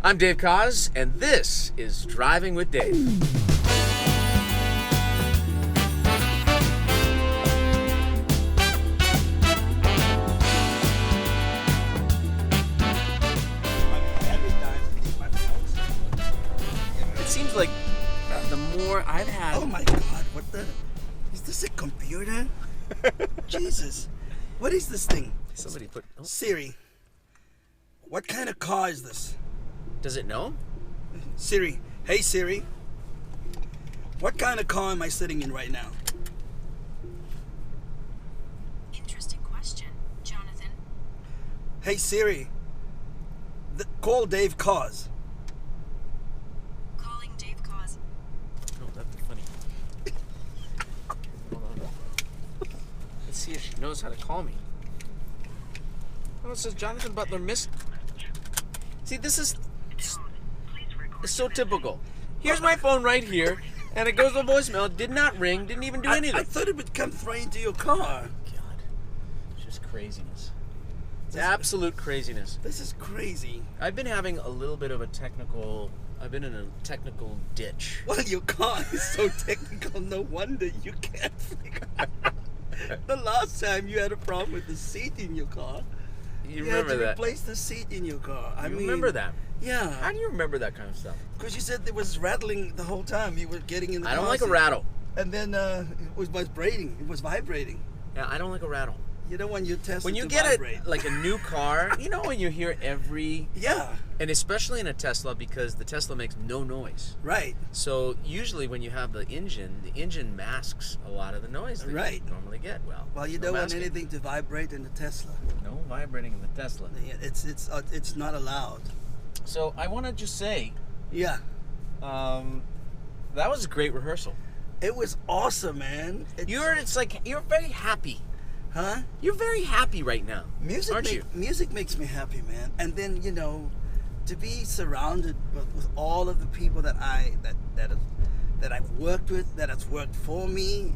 I'm Dave Koz, and this is Driving with Dave. It seems like the more I've had... Oh my God, what the... Is this a computer? Jesus. What is this thing? Somebody put... Oh. Siri. What kind of car is this? Does it know? Siri. Hey Siri. What kind of car am I sitting in right now? Interesting question, Jonathan. Hey Siri. Call Dave Koz. Calling Dave Koz. Oh, that'd be funny. Hold on. Let's see if she knows how to call me. Oh, it says Jonathan Butler missed... See, this is... It's so typical. Here's my phone right here, and it goes to voicemail. Did not ring. Didn't even do anything. I thought it would come right into your car. God, it's just craziness. It's absolute craziness. This is crazy. I've been having a little bit of a technical... I've been in a technical ditch. Well, your car is so technical. No wonder you can't figure out. The last time you had a problem with the seat in your car. You remember had to that? replace the seat in your car. I mean, remember that? Yeah. How do you remember that kind of stuff? Because you said it was rattling the whole time you were getting in the car. I don't like a seat. rattle. And then it was vibrating. It was vibrating. Yeah, I don't like a rattle. You don't want your Tesla When you to get vibrate. like a new car, you know when you hear every... Yeah. And especially in a Tesla, because the Tesla makes no noise. Right. So usually when you have the engine masks a lot of the noise that Right. you normally get. Well, you no don't want masking. anything to vibrate in the Tesla. No vibrating in the Tesla. Yeah, it's not allowed. So I want to just say, Yeah. that was a great rehearsal. It was awesome, man. You're very happy. Huh? You're very happy right now, aren't you? Music makes me happy, man. And then, to be surrounded with all of the people that I've worked with, that has worked for me,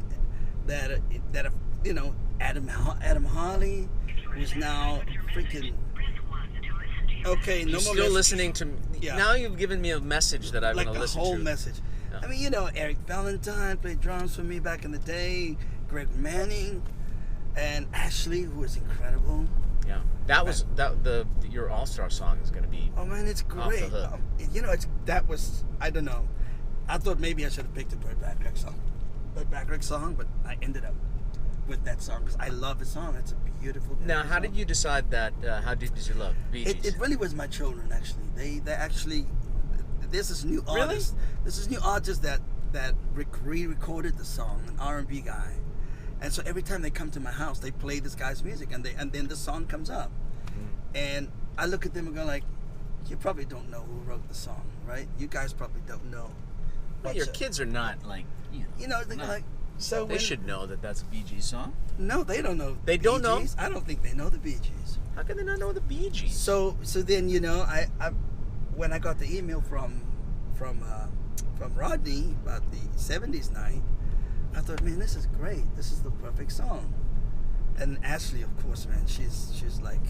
that have, Adam Harley, who's now freaking... Okay, no You're more still messages. listening to... Yeah. Now you've given me a message that I'm like going to the listen whole to. message. Yeah. I mean, Eric Valentine played drums for me back in the day, Greg Manning, and Ashley, who was incredible. Yeah, your All-Star song is going to be... Oh man, it's off the great. hook. I don't know. I thought maybe I should have picked a Burt Bacharach song, but I ended up with that song because I love the song. It's a beautiful. Now, how song. did you decide that? How deep did you love Bee Gees? It really was my children actually. They actually. There's this new Really? artist. There's this new artist that re-recorded the song, an R&B guy, and so every time they come to my house, they play this guy's music, and then the song comes up, and I look at them and go like, you probably don't know who wrote the song, right? You guys probably don't know. Well, your kids are not like... They're no. like, so They should know that that's a Bee Gees song. No, they don't know. They don't know? Bee Gees. I don't think they know the Bee Gees. How can they not know the Bee Gees? So then I when I got the email from Rodney about the 70s night, I thought, man, this is great. This is the perfect song. And Ashley, of course, man, she's like,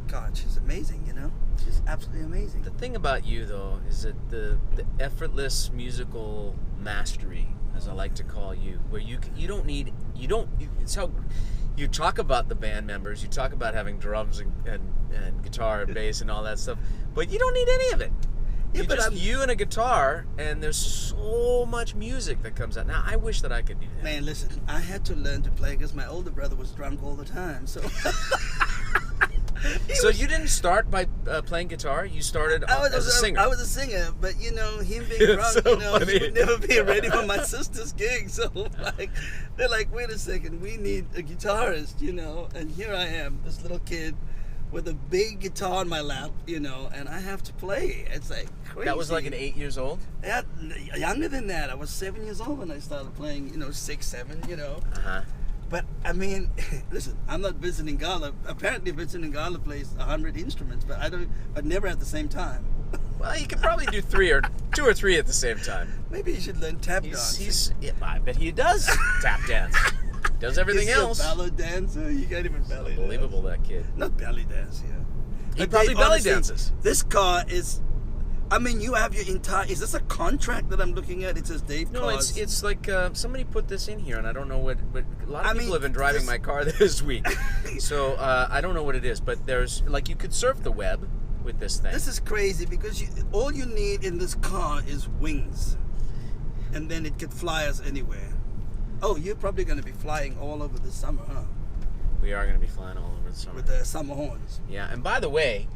God, she's amazing. She's absolutely amazing. The thing about you, though, is that the effortless musical mastery, as I like to call you, where it's how you talk about the band members, you talk about having drums and guitar and bass and all that stuff, but you don't need any of it. Yeah, but you and a guitar, and there's so much music that comes out. Now, I wish that I could do that. Man, listen, I had to learn to play because my older brother was drunk all the time, so... So you didn't start by playing guitar? You started as a singer. I was a singer, but him being drunk, so he funny. would never be ready for my sister's gig. So they're like, wait a second, we need a guitarist, and here I am, this little kid with a big guitar in my lap, and I have to play. It's like crazy. That was like an 8 years old? Yeah, younger than that. I was 7 years old when I started playing, 6, 7, Uh-huh. But, I mean, listen, I'm not visiting Gala. Apparently, visiting Gala plays 100 instruments, but never at the same time. Well, you could probably do two or three at the same time. Maybe you should learn tap dance. I bet he does tap dance. Does everything Is he else. a ballet dancer? You can't even belly dance. Unbelievable, that kid. Not belly dance, yeah. He But probably Dave, belly honestly, dances. This car is I mean, you have your entire. Is this a contract that I'm looking at? It says Dave Koz. No, it's like somebody put this in here, and I don't know what. But a lot of people mean, have been driving my car this week, so I don't know what it is. But there's like you could surf the web with this thing. This is crazy because all you need in this car is wings, and then it could fly us anywhere. Oh, you're probably going to be flying all over the summer, huh? We are going to be flying all over the summer with the summer horns. Yeah, and by the way,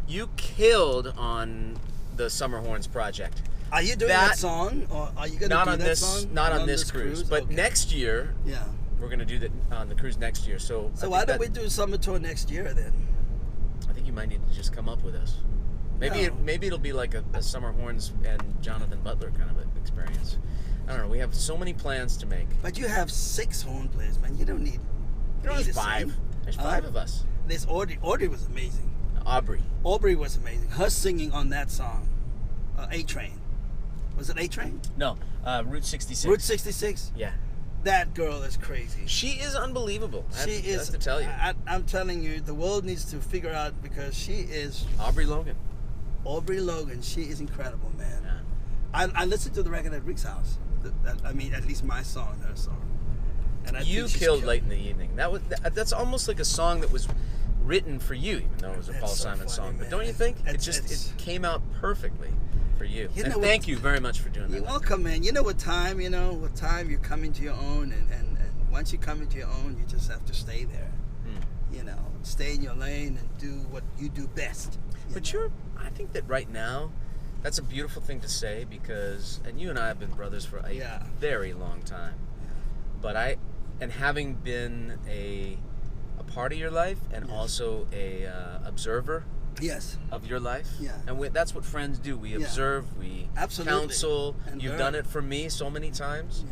you killed on the Summer Horns project. Are you doing that song, or are you going to do that song? Not on this cruise, but okay. Next year. Yeah. We're going to do that on the cruise next year. So why don't we do a summer tour next year then? I think you might need to just come up with us. Maybe it'll be like a Summer Horns and Jonathan Butler kind of an experience. I don't know. We have so many plans to make. But you have 6 horn players, man. You don't need. There's 5. There's 5 of us. There's Audrey. Audrey was amazing. Aubrey was amazing. Her singing on that song, A-Train. Was it A-Train? No, Route 66. Route 66? Yeah. That girl is crazy. She is unbelievable. I have to tell you. I'm telling you, the world needs to figure out because she is... Aubrey Logan. Aubrey Logan. She is incredible, man. Yeah. I listened to the record at Rick's house. I mean, at least my song, her song. And you killed Late in the Evening. That's almost like a song that was written for you, even though it was a Paul Simon song. Man. But don't you think it came out perfectly for you? And thank you very much for doing that. You're welcome, man. You know what time you come into your own, and once you come into your own, you just have to stay there. You know, stay in your lane and do what you do best. I think that right now, that's a beautiful thing to say because, and you and I have been brothers for a very long time. But having been a part of your life and also a observer of your life. Yeah. And that's what friends do. We observe, we counsel. And you've done it for me so many times.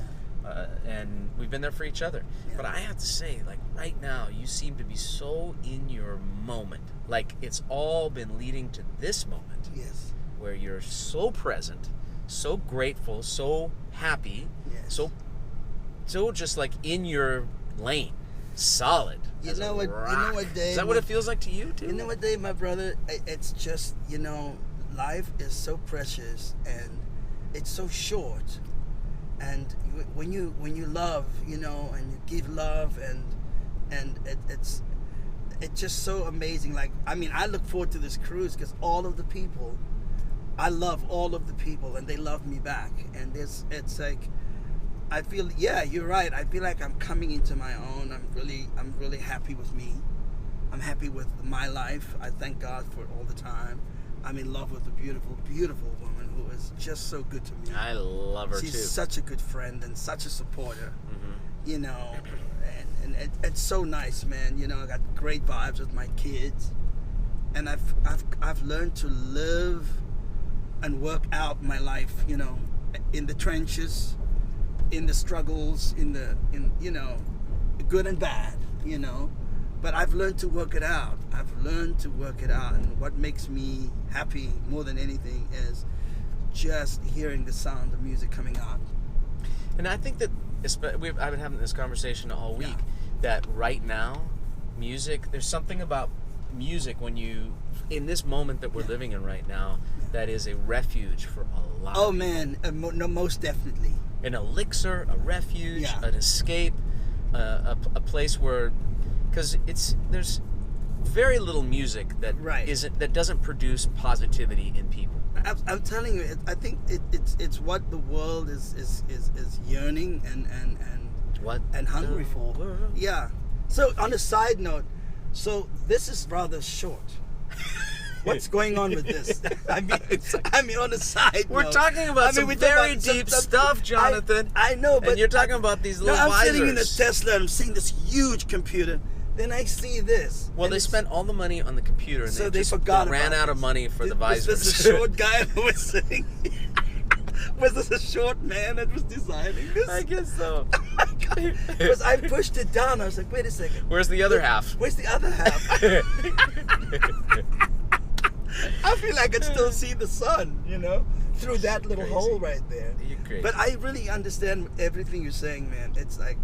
Yeah. And we've been there for each other. Yeah. But I have to say, like right now, you seem to be so in your moment. Like it's all been leading to this moment. Yes. Where you're so present, so grateful, so happy, so just like in your lane. Solid. You know what, Dave? Is that what it feels like to you, too? You know what, Dave, my brother? It's just, life is so precious and it's so short. And when you love, and you give love, and it's just so amazing. Like, I mean, I look forward to this cruise because I love all of the people, and they love me back. And it's like. I feel, you're right. I feel like I'm coming into my own. I'm really happy with me. I'm happy with my life. I thank God for it all the time. I'm in love with a beautiful, beautiful woman who is just so good to me. I love her too. She's such a good friend and such a supporter. Mm-hmm. And it's so nice, man. I got great vibes with my kids, and I've learned to live and work out my life. In the trenches. In the struggles, in good and bad, but I've learned to work it out. And what makes me happy more than anything is just hearing the sound of music coming out. And I think that I've been having this conversation all week that right now, music. There's something about music when you, in this moment that we're living in right now, that is a refuge for a lot. Oh of man, no, most definitely. An elixir, a refuge, an escape, a place where, because there's very little music that that doesn't produce positivity in people. I'm telling you, I think it's what the world is yearning and hungry for. Yeah. So on a side note, this is rather short. What's going on with this? I mean, on the side. We're talking about some very deep stuff, Jonathan. I know, but and you're talking about these little visors. I'm sitting in a Tesla and I'm seeing this huge computer. Then I see this. Well, they spent all the money on the computer, and so they forgot ran out of money for the visors. Was this a short guy who was sitting? Was this a short man that was designing this? I guess so. Because I pushed it down. I was like, wait a second. Where's the other half? Where's the other half? I feel like I can still see the sun, through that little hole right there. You're crazy. But I really understand everything you're saying, man. It's like,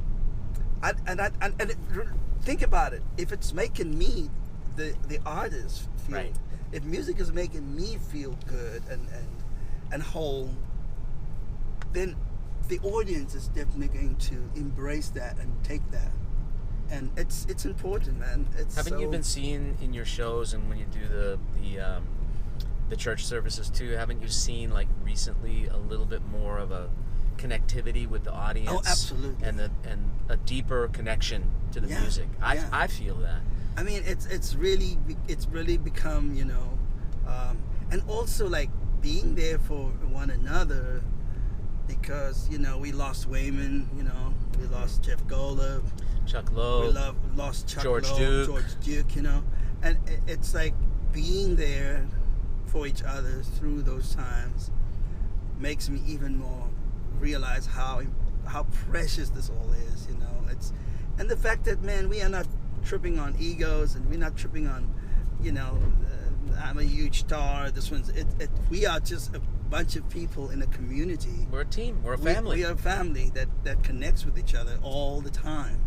think about it. If it's making me the artist feel. Right. If music is making me feel good and whole, then the audience is definitely going to embrace that and take that. And it's important, man. Haven't you been seeing in your shows and when you do the church services too? Haven't you seen like recently a little bit more of a connectivity with the audience? Oh, absolutely. And a deeper connection to the music. I feel that. I mean, it's really become, you know, and also like being there for one another, because, you know, we lost Wayman, you know, we lost Jeff Golub, Chuck Lowe, we lost Chuck George Lowe, Duke. George Duke, you know, and it's like being there for each other through those times makes me even more realize how precious this all is, you know. And the fact that, man, we are not tripping on egos, and we're not tripping on, you know, I'm a huge star, this one's we are just a bunch of people in a community. We're a team. We're a family. We are a family that connects with each other all the time.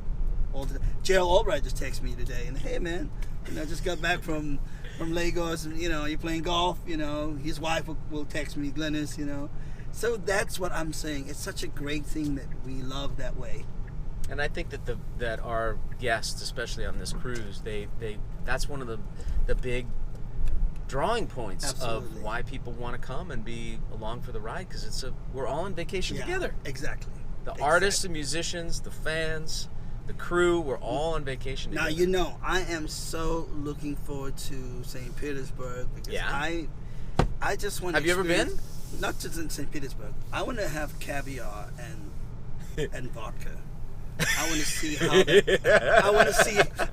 Gerald Albright just texted me today, and hey, man, you know, just got back from Lagos, and, you know, you're playing golf, you know, his wife will text me, Glennis, you know. So that's what I'm saying. It's such a great thing that we love that way. And I think that our guests, especially on this cruise, that's one of the big drawing points Absolutely. of why people want to come and be along for the ride, because we're all on vacation together. Exactly. The artists, the musicians, the fans, the crew, we're all on vacation together. Now, you know, I am so looking forward to St. Petersburg, because I just want to. Have you ever been? Not just in St. Petersburg. I want to have caviar and vodka. I want to see how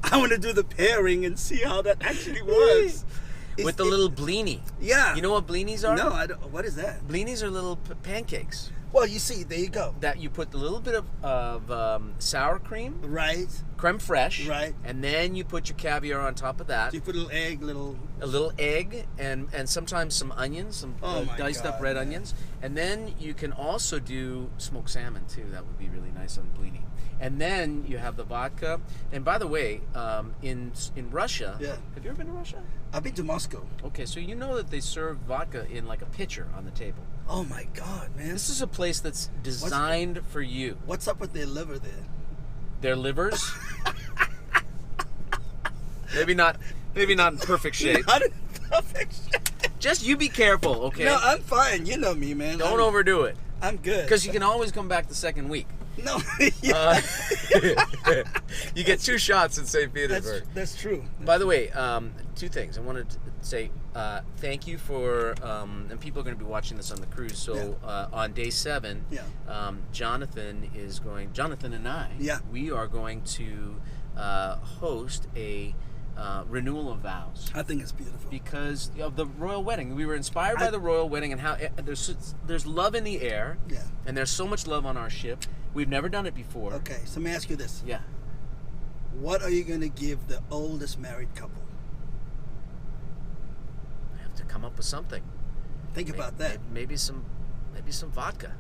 I want to do the pairing and see how that actually works. With the little blini. Yeah. You know what blinis are? No, I don't. What is that? Blinis are little pancakes. Well, you see, there you go. That you put a little bit of sour cream, Right. creme fraiche, Right. and then you put your caviar on top of that. So you put a little egg, and sometimes some onions, some diced up red onions, and then you can also do smoked salmon too. That would be really nice on blini. And then you have the vodka. And by the way, in Russia, have you ever been to Russia? I've been to Moscow. Okay, so you know that they serve vodka in like a pitcher on the table. Oh my God, man! This is a place that's designed for you. What's up with their liver there? Their livers? maybe not in perfect shape. Not in perfect shape. Just you be careful, okay? No, I'm fine. You know me, man. Don't overdo it. I'm good. Because you can always come back the second week. No. You get 2 shots in St. Petersburg. That's true. By the way, 2 things. I wanted to say thank you for, and people are going to be watching this on the cruise. So on day 7, Jonathan and I, we are going to host a renewal of vows. I think it's beautiful. Because of the royal wedding. We were inspired by the royal wedding and how there's love in the air. Yeah. And there's so much love on our ship. We've never done it before. Okay, so let me ask you this. Yeah. What are you going to give the oldest married couple? I have to come up with something. Think about that. Maybe some vodka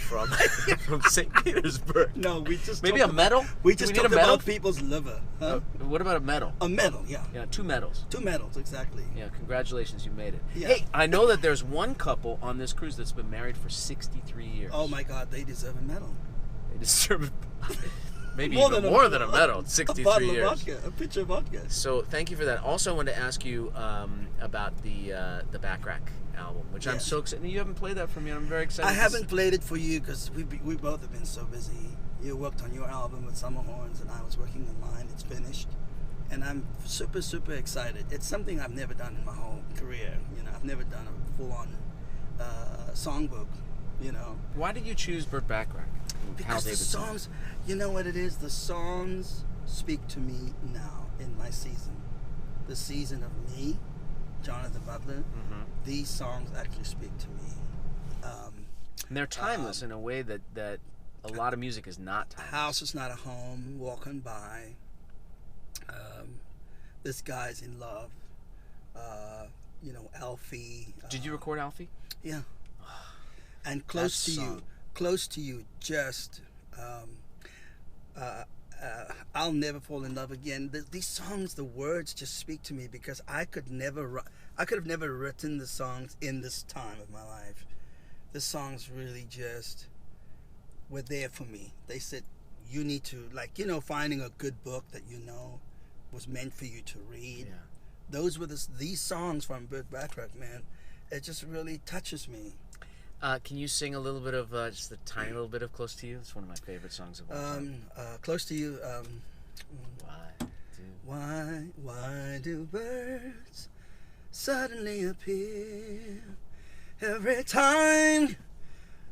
from St. Petersburg. No, we just maybe a medal. We just need talked a medal? about people's liver. Huh? What about a medal? A medal, yeah. Yeah, 2 medals. 2 medals, exactly. Yeah, congratulations, you made it. Yeah. Hey, I know that there's one couple on this cruise that's been married for 63 years. Oh my God, they deserve a medal. They deserve maybe more even than more than a medal. 63 a bottle years. Of vodka, a pitcher of vodka. So thank you for that. Also, I wanted to ask you about the Backrack album, which I'm so excited. You haven't played that for me. I'm very excited. I haven't played it for you because we both have been so busy. You worked on your album with Summer Horns, and I was working on mine. It's finished, and I'm super, super excited. It's something I've never done in my whole career. You know, I've never done a full-on songbook. You know. Why did you choose Burt Bacharach? Because the songs, you know what it is? The songs speak to me now in my season. The season of me, Jonathan Butler. Mm-hmm. These songs actually speak to me. And they're timeless in a way that a lot of music is not timeless. House is not a home, walking by. This guy's in love. You know, Alfie. Did you record Alfie? Yeah. And close to you, just I'll Never Fall in Love Again. These songs, the words just speak to me because I could have never written the songs in this time of my life. The songs really just were there for me. They said, you need to, like, finding a good book that was meant for you to read. Yeah. Those were these songs from Burt Bacharach, man. It just really touches me. Can you sing a little bit of, just a tiny little bit of Close to You? It's one of my favorite songs of all time. Close to You. Why Why do birds suddenly appear every time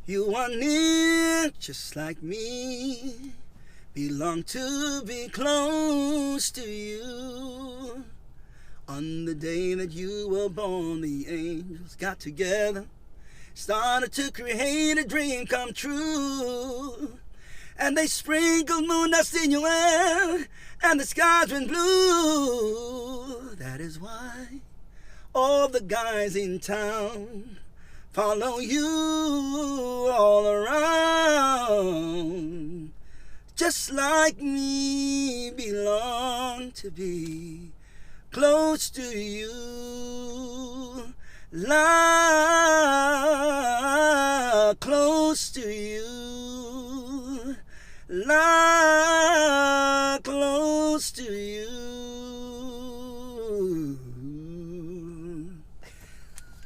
you are near? Just like me, belong to be close to you. On the day that you were born, the angels got together, started to create a dream come true. And they sprinkled moon dust in your hair, and the skies went blue. That is why all the guys in town follow you all around. Just like me, belong to be close to you. Lie close to you. Lie close to you.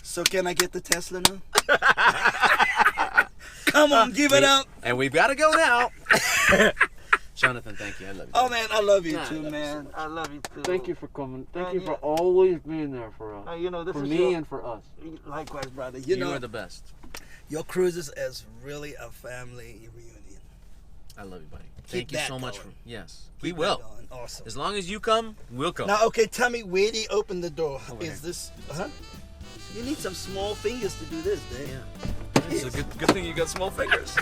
So can I get the Tesla now? Come on, give it up. And we've got to go now. Jonathan, thank you. I love you. Oh man, I love you Nah, too, I love you man. so much. I love you too. Thank you for coming. Thank you yeah. for always being there for us. This For is me and for us. likewise, brother. You are the best. Your cruises is really a family reunion. I love you, buddy. Keep Thank you that so much. going. Yes, Keep we that will. going. Awesome. As long as you come, we'll come. Now, okay, tell me, where do you open the door? Over here. Is this? You need some small fingers to do this, Dave. Yeah. It's a good thing you got small fingers.